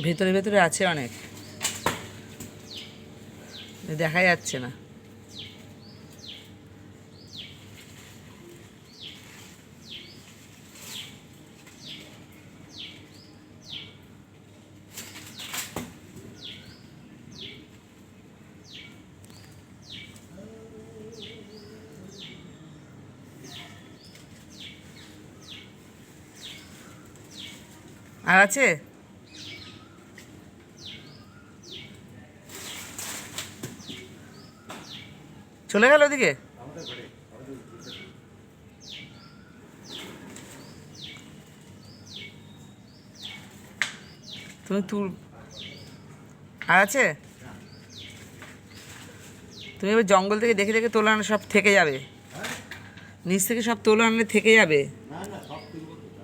ভেতরে ভেতরে আছে অনেক, দেখা যাচ্ছে না। আর আছে? চলে গেল ওদিকে? তুমি তুল। আর আছে? তুমি এবার জঙ্গল থেকে দেখে দেখে তোলা আনলে সব থেকে যাবে, নিচ থেকে সব তোলা আনলে থেকে যাবে।